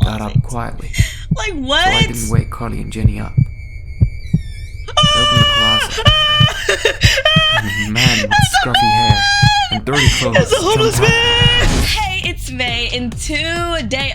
got up quietly. Like what? So I didn't wake Carly and Jenny up. I opened the closet. And a man with scruffy hair and dirty clothes. It's a homeless jumped out. man! Hey, it's May, and today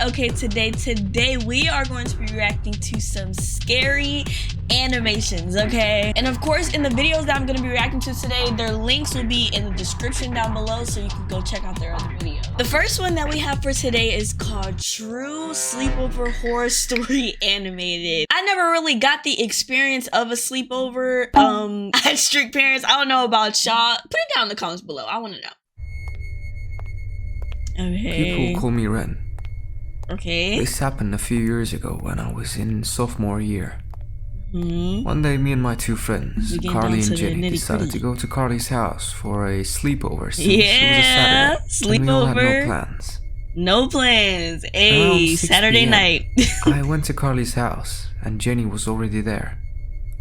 we are going to be reacting to some scary animations, okay? And of course, in the videos that I'm going to be reacting to today, their links will be in the description down below, so you can go check out their other videos. The first one that we have for today is called True Sleepover Horror Story Animated. I never really got the experience of a sleepover. I had strict parents. I don't know about y'all. Put it down in the comments below. I want to know. Okay. People call me Ren. Okay. This happened a few years ago when I was in sophomore year. Mm-hmm. One day, me and my two friends, Carly and Jenny, decided to go to Carly's house for a sleepover since it was a Saturday. And we all had no plans. No plans. Hey, Saturday night. I went to Carly's house and Jenny was already there.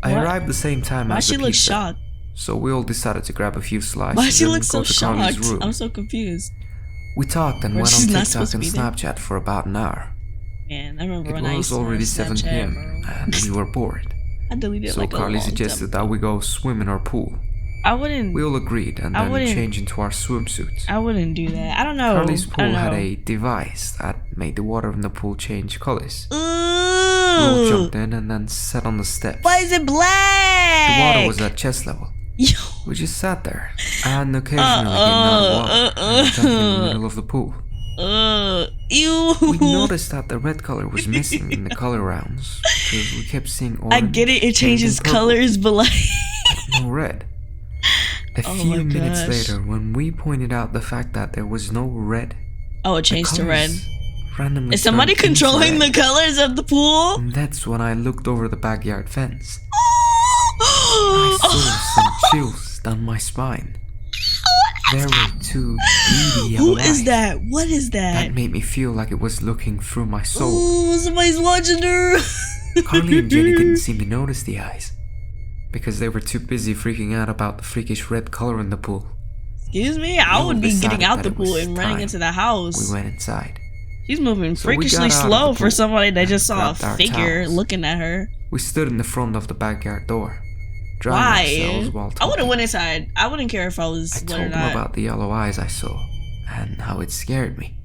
I arrived the same time Why as the she pizza, look shocked? so we all decided to grab a few slices. Why she and looks go so to Carly's shocked? room. I'm so confused. We talked and went on TikTok and Snapchat for about an hour. Man, I remember when I used It to was already 7 Snapchat, p.m. and we were bored. I deleted So like Carly a long suggested time. that we go swim in our pool. I wouldn't. We all agreed and then changed into our swimsuits. I wouldn't do that. I don't know. Carly's pool had a device that made the water in the pool change colors. Ooh. We all jumped in and then sat on the steps. Why is it black? The water was at chest level. Yo. We just sat there and occasionally getting out of water and jumping in the middle of the pool. Ew. We noticed that the red color was missing in the color rounds because we kept seeing orange. I get it. It changes colors, but like no red. A few minutes later, when we pointed out the fact that there was no red, it changed to red. Randomly Is somebody controlling the colors of the pool? And that's when I looked over the backyard fence. I saw some chills down my spine. There were two beady yellow eyes. Who is that? What is that? That made me feel like it was looking through my soul. Ooh, somebody's watching her. Carly and Jenny didn't seem to notice the eyes because they were too busy freaking out about the freakish red color in the pool. Excuse me? I would be getting out the pool and running into the house. We went inside. She's moving freakishly slow for somebody that just saw a figure looking at her. We stood in the front of the backyard door. Why? I would have went inside. I wouldn't care if I was I told them about the yellow eyes I saw and how it scared me.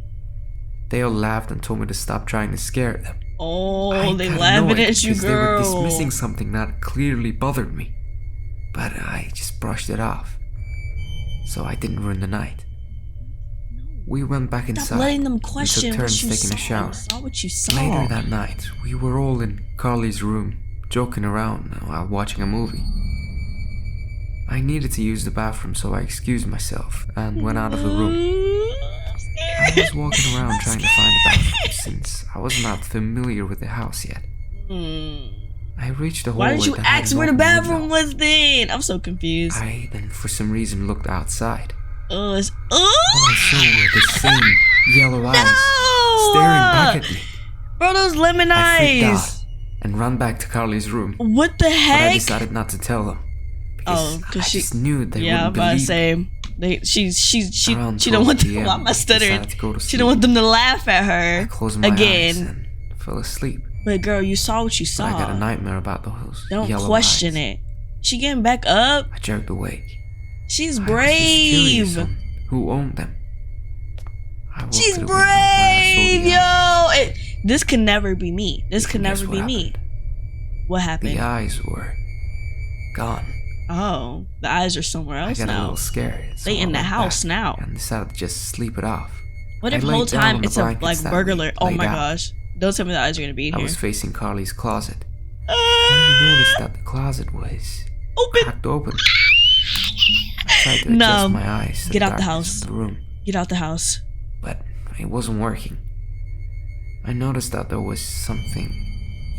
They all laughed and told me to stop trying to scare them. Oh, they laughing at you, girl. They were dismissing something that clearly bothered me, but I just brushed it off, so I didn't ruin the night. We went back inside. Stop letting them question what you taking a shower. Saw what you saw. Later that night, we were all in Carly's room, joking around while watching a movie. I needed to use the bathroom, so I excused myself and went out of the room. I was walking around trying to find the bathroom since I was not familiar with the house yet. I reached the hallway. Why didn't you ask where the bathroom was then? I'm so confused. I then for some reason looked outside. All I saw were the same yellow eyes staring back at me. Bro, those lemon eyes. I freaked out and ran back to Carly's room. What the heck? But I decided not to tell them. Because I just knew they wouldn't believe me. She don't want them. Why am I stuttering? She don't want them to laugh at her I closed my eyes and fell asleep. But girl, you saw what you saw. But I got a nightmare about those Don't yellow question eyes. it. She getting back up. I jerked awake. She's I brave. was just curious on who owned them? She's brave, yo. This could never be me. This could never be me. What happened? The eyes were gone. Oh, the eyes are somewhere else now. I got a little scared. They in the house now. And decided to just sleep it off. What if the whole time it's a like burglar? Oh my gosh! Don't tell me the eyes are gonna be in here. I was facing Carly's closet. I noticed that the closet was cracked open. I tried to adjust my eyes to Get out the darkness of the room. Get out the house. But it wasn't working. I noticed that there was something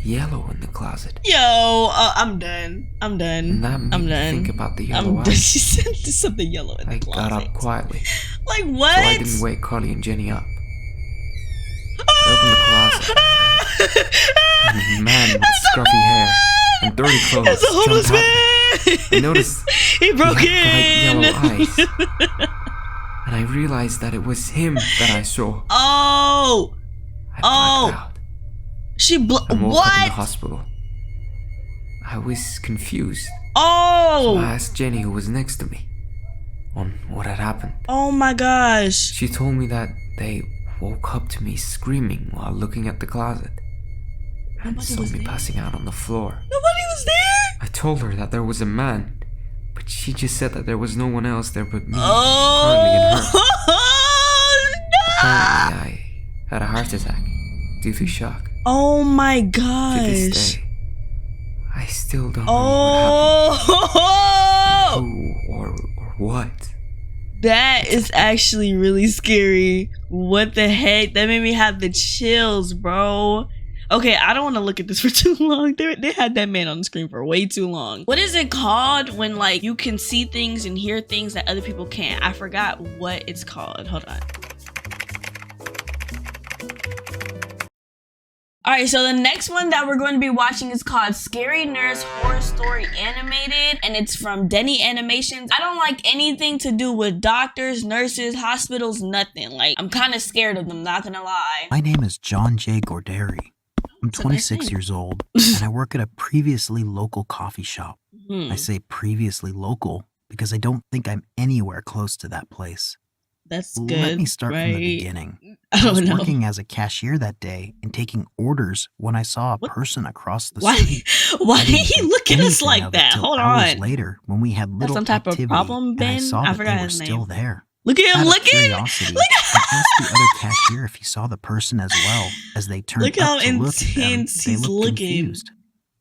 yellow in the closet. Yo, I'm done. I'm done. And that made me think about the yellow eyes. She said there's something yellow in the closet. I got up quietly. Like what? So I didn't wake Carly and Jenny up. I opened the closet. And a man with scruffy hair and dirty clothes. It's a homeless man. I noticed he broke in. in. Yellow eyes. And I realized that it was him that I saw. Oh. I blacked out. She and woke up in the what? hospital. I was confused. So Oh! I asked Jenny, who was next to me, on what had happened. Oh my gosh. She told me that they woke up to me screaming while looking at the closet and Nobody saw was me there? passing out on the floor. Nobody was there? I told her that there was a man, but she just said that there was no one else there but me, Oh! currently in her. No! Apparently, I had a heart attack due to shock. Oh my To gosh. this day, I still don't know Oh! who or what. That is actually really scary. What the heck? That made me have the chills, bro. Okay, I don't want to look at this for too long. They had that man on the screen for way too long. What is it called when like you can see things and hear things that other people can't? I forgot what it's called. Hold on. Alright, so the next one that we're going to be watching is called Scary Nurse Horror Story Animated, and it's from Denny Animations. I don't like anything to do with doctors, nurses, hospitals, nothing. Like, I'm kind of scared of them, not gonna lie. My name is John J. Gorderi. I'm 26 years old, and I work at a previously local coffee shop. I say previously local because I don't think I'm anywhere close to that place. That's good. Let me start from the right? beginning. I I was don't know. working as a cashier that day and taking orders when I saw a person across the Why? street. Why I did didn't he think look at us anything like of it that? till Hold hours on. later, when we had That's little some type of activity, problem, and I Ben? saw I that forgot they were his still name. there. Look at him Out of looking. curiosity, Look I asked the other cashier if he saw the person as well. As they turned Look how up to look at them, intense they he's looked looking. confused.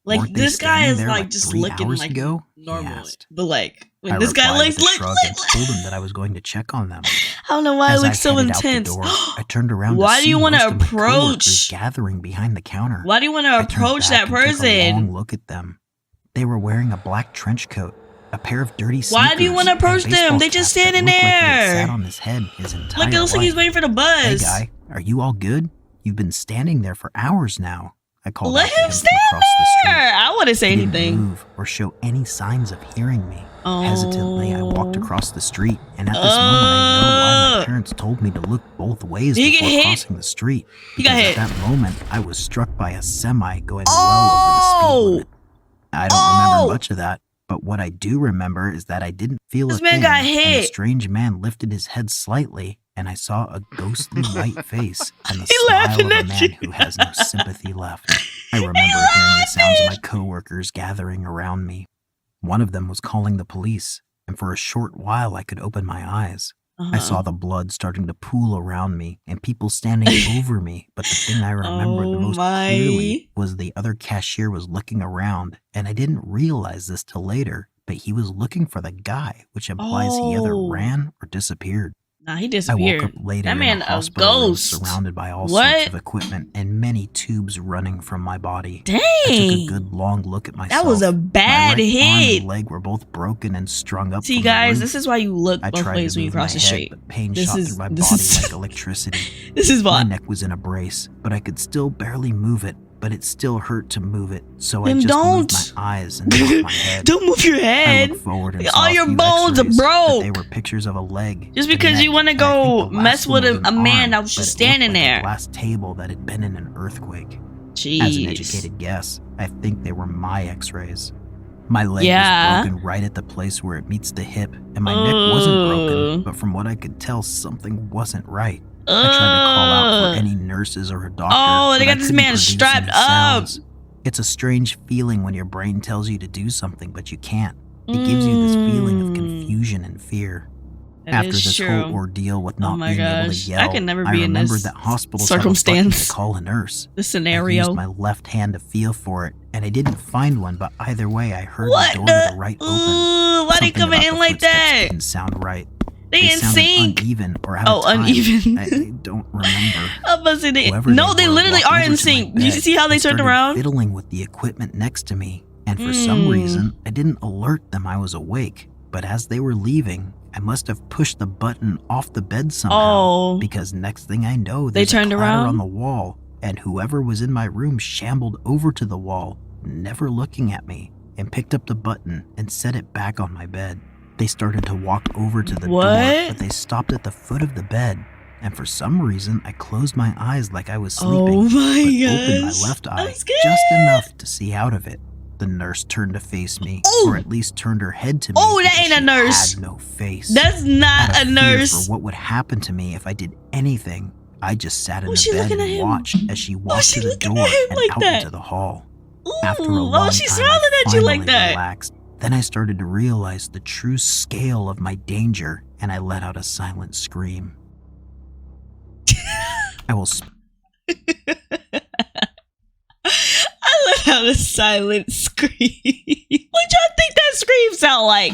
Like Weren't they this guy standing is there like just 3 looking hours like ago? He normal, asked. but like when I this guy replied looks, with a look, shrug and told him that I was going to check on them. I don't know why it As I looks so headed out the intense. door, I turned around Why to do see you want to most of my coworkers approach? gathering behind the counter. Why do you want to I turned approach back that and took a long person? look at them. They were wearing a black trench coat, a pair of dirty sneakers. Why do you want to and approach them? baseball They just caps that standing looked like they had sat there. on his head his entire Look, it looks like he's life. waiting for the Hey bus. guy, are you all good? You've been standing there for hours now. I called Let out to him him stand from across the street. there. I wouldn't say He didn't anything. move or show any signs of hearing me. Hesitantly, I walked Oh. across the street, and at this moment, I know why my parents told me to look both ways Did he get before hit? crossing the street. He got Because hit. at that moment, I was struck by a semi going well Oh! over the speed limit. I don't Oh! remember much of that, but what I do remember is that I didn't feel This a man thing, got and the hit. strange man lifted his head slightly, and I saw a ghostly white face and the He smile laughing of a at man you. who has no sympathy left. I remember hearing the sounds of my coworkers gathering around me. One of them was calling the police, and for a short while I could open my eyes. I saw the blood starting to pool around me and people standing over me, but the thing I remembered the Oh most my. clearly was the other cashier was looking around, and I didn't realize this till later, but he was looking for the guy, which implies he either Oh. ran or disappeared. Nah, he I woke disappeared. up later That man in a a hospital room ghost. surrounded by all What? sorts of equipment and many tubes running from my body. Dang. I took a good long look at myself. That was a bad my right arm hit. and leg were both broken and strung up. See, from guys, the this roof. is why you look I both tried ways to when you move cross my the head, street. but pain This shot is- through my this body is- like electricity. This is My why. neck was in a brace, but I could still barely move it. But it still hurt to move it, so I Then just moved don't. my eyes and dropped my head. Don't move your I head. looked forward and All saw a your few bones are X-rays, but broke. They were pictures of a leg. Just a because you neck, wanna and I think go the last mess one with was a an man arm, that was just but it looked standing like there. a glass table that had been in an earthquake. Jeez. As an educated guess, I think they were my X-rays. My leg Yeah. was broken right at the place where it meets the hip, and my neck wasn't broken, Ugh. but from what I could tell, something wasn't right. I tried to call out for any nurses or a doctor. Oh, they but I got this couldn't man produce strapped any up. sounds. It's a strange feeling when your brain tells you to do something, but you can't. It gives you this feeling of confusion and fear. That After is this true. whole ordeal with not my being able gosh. to I yell, could never be in remembered this that hospitals circumstance. have a button to call a nurse. The I scenario. used my left hand to feel for it, and I didn't find one, but either way, I heard What the door the? to the right open. Why they Something coming about in the like footsteps that? didn't sound right. They in sounded sync. uneven or out Oh, of time. uneven. I don't remember. I'm about to say they, Whoever no, they were literally walked are over in to my sync. Did you bed see how they and turned started around? fiddling with the equipment next to me, and for some reason, I didn't alert them I was awake. But as they were leaving, I must have pushed the button off the bed somehow. Oh. Because next thing I know, They there's turned a clatter around? on the wall, and whoever was in my room shambled over to the wall, never looking at me, and picked up the button and set it back on my bed. They started to walk over to the door, What? but they stopped at the foot of the bed. and for some reason, I closed my eyes like I was sleeping, Oh my but opened my gosh. left I'm eye scared. just enough to see out of it. The nurse turned to face me, Oh. or at least turned her head to me. Oh, that because ain't a she nurse. Had no face. That's not Out a of fear nurse. for what would happen to me if I did anything, I just sat in Oh, the she bed looking at and him. watched as she walked she to the looking door at him and like out that. into the hall. Ooh, After a long she's time, smiling I at you like finally that. relaxed. Then I started to realize the true scale of my danger, and I let out a silent scream. I will I let out a silent scream. What y'all think that scream sound like?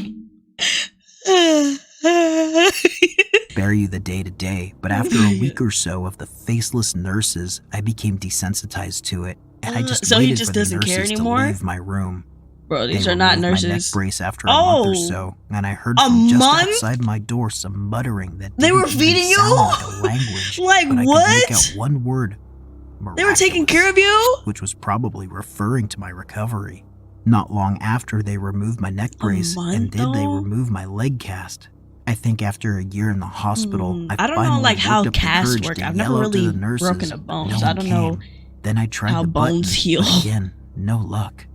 spare you the day-to-day, but after a week or so of the faceless nurses, I became desensitized to it, and I just so he waited just for the doesn't care nurses anymore? to leave my room. Bro, these They are not removed my neck nurses. brace after a month or Oh. so, and I heard A from just month? outside my door some muttering that They were didn't even feeding you? sound like a language. Like but I what? could make out one word. They were taking miraculous, care of you? which was probably referring to my recovery. Not long after, they removed my neck brace, month, and did they though? remove my leg cast. I think after a year in the hospital, I I don't know finally like how worked up the casts courage work. to I've yell never out to really the nurses, broken a but bone, no so I one don't know came. Then I tried how the bones buttons, heal. but again, no luck.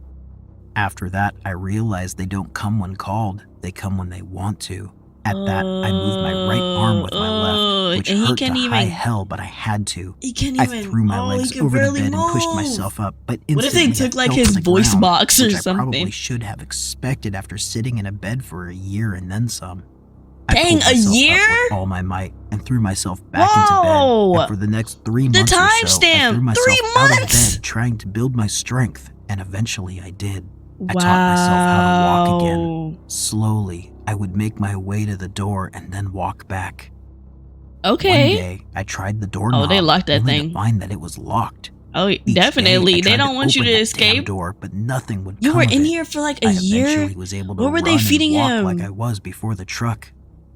After that, I realized they don't come when called, they come when they want to. At that, I moved my right arm with my left, which and he hurt to can't high even- hell, but I had to. He can't I even. threw my he legs can over the barely bed and pushed move. myself up, but What if they instantly I took, like, fell his to the voice ground, box or which I probably something? should have expected after sitting in a bed for a year and then some. I Dang, pulled a myself up year? with all my might and threw myself back into Whoa! bed. And for the next 3 The months or so, I timestamp! threw 3 myself out of months! bed trying to build my strength, and eventually I did. I taught myself how to walk again. Slowly, I would make my way to the door and then walk back. Okay. One day, I tried the doorknob, Oh, they locked that only thing. to find that it was locked. Oh, Each definitely. day, I They tried don't want you open to that damn escape. door, but nothing would You come were of in it. here for like a I year. eventually was able to What were they run feeding and walk him? like I was before the truck.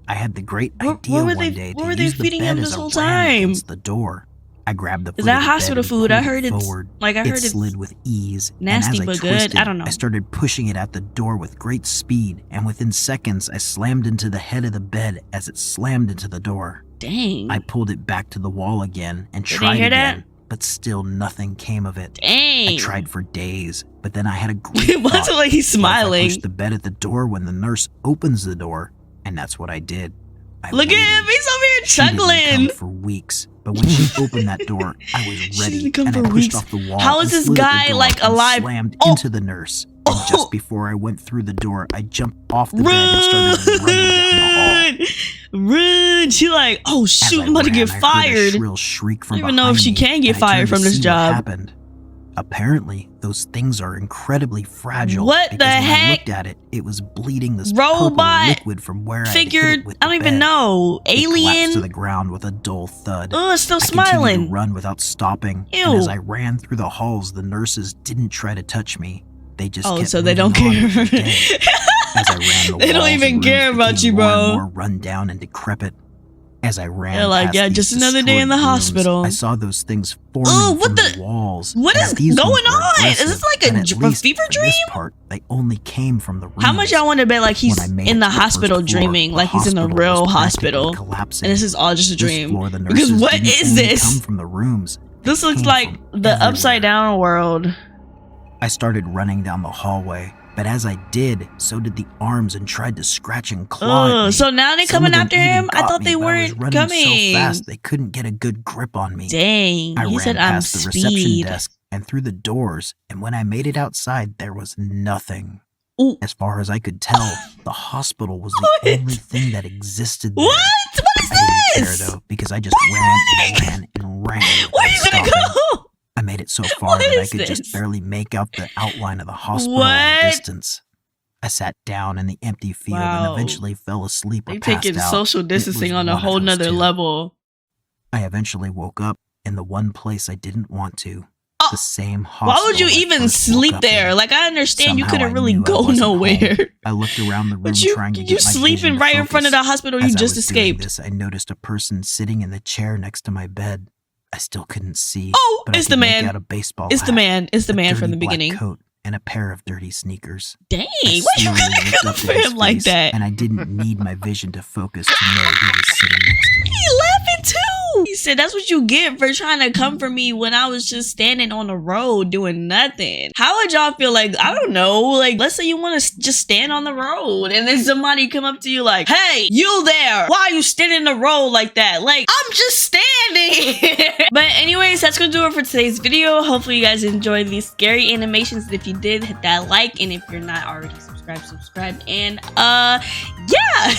I had the great What- idea what were one they- day what to were they use the feeding bed him as this a whole ram time? against the door. I grabbed the foot Is that of the hospital bed and food? I pulled heard it it's forward. like I It heard it's slid with ease, nasty and as but I good. twisted, I don't know. I started pushing it at the door with great speed, and within seconds, I slammed into the head of the bed as it slammed into the door. Dang. I pulled it back to the wall again and Did they tried hear again, that? but still nothing came of it. Dang. I tried for days, but then I had a great It wasn't thought. like he's What if I smiling. pushed the bed at the door when the nurse opens the door? And that's what I did. I Look at him. waited. He's over here She didn't chuckling. come for weeks, but when she opened that door, I was She ready, didn't come and I for pushed weeks. off the wall. How is and this slid at the guy, door like, and alive? Slammed Oh. into the nurse. And Oh. just before I went through the door, I jumped off the bed and started running down the hall. Run! She like, oh As shoot, I I'm about to ran, get I heard a fired. shrill shriek from I don't even know if behind she me, can get and I fired turned to from this see job. What happened. Apparently, those things are incredibly fragile. What the because when I heck? looked at it, it was bleeding this Robot purple liquid from where I had hit Figured, it with I the don't even bed. know. It collapsed to Alien. the ground with a dull thud. Oh, it's still I continued smiling. to run without stopping. Ew. And as I ran through the halls, the nurses didn't try to touch me. They just Oh, kept so they moving don't on care. every day. As I ran, the They don't walls even and care rooms about became you, more bro. and more run down and decrepit. As I ran, They're like, past yeah, these just another day in the destroyed rooms, hospital. I saw those things forming Oh, what from the- the walls. what and is as these going ones were on? Is this aggressive, like a and at dr- least fever for this dream? part, they only came from the rooms. How much y'all want to bet like he's When I made in it the to the hospital first floor, dreaming, the like he's in the hospital real was practically hospital, collapsing. and this is all just a This dream? floor, the Because nurses what didn't is only this? come from the rooms. They This looks came like from the everywhere. upside down world. I started running down the hallway, but as I did, so did the arms and tried to scratch and claw at me. So now they Some coming of them after even him? I got thought me, they but I was weren't running coming. so fast they couldn't get a good grip on me. Dang, I he ran said I'm past the reception speed. desk and through the doors, and when I made it outside, there was nothing. Ooh. As far as I could tell, the hospital was the What? only thing that existed there. What? What is I didn't this? care though, because I just ran and ran and ran. Where are you without gonna stopping. go? I made it so far What that I is could this? just barely make out the outline of the hospital in What? the distance. I sat down in the empty field Wow. and eventually fell asleep or They passed taking out. social It distancing was on a one of whole those nother two. level. I eventually woke up in the one place I didn't want to. Oh, The same hospital. Why would you I even first woke sleep up there? in. Like I understand you Somehow couldn't I really knew I go wasn't nowhere. home. I looked around the room But you trying to you get my vision sleeping to right in front of focus. the hospital you As I just was doing escaped. this, I noticed a person sitting in the chair next to my bed. I still couldn't see. Oh, but I it's could the make man. out a baseball It's the hat, man. It's the a man from dirty the black beginning. coat, and a pair of dirty sneakers. Dang, I why you slowly gonna looked go up for at his him like face, that? and I didn't need my vision to focus to know he was sitting next to me. He laughing too. He said, that's what you get for trying to come for me when I was just standing on the road doing nothing. How would y'all feel? Like, I don't know, like, let's say you want to just stand on the road and then somebody come up to you like, hey, you there, why are you standing in the road like that? Like, I'm just standing. But anyways, that's gonna do it for today's video. Hopefully you guys enjoyed these scary animations. If you did, hit that like, and if you're not already subscribed, and yeah.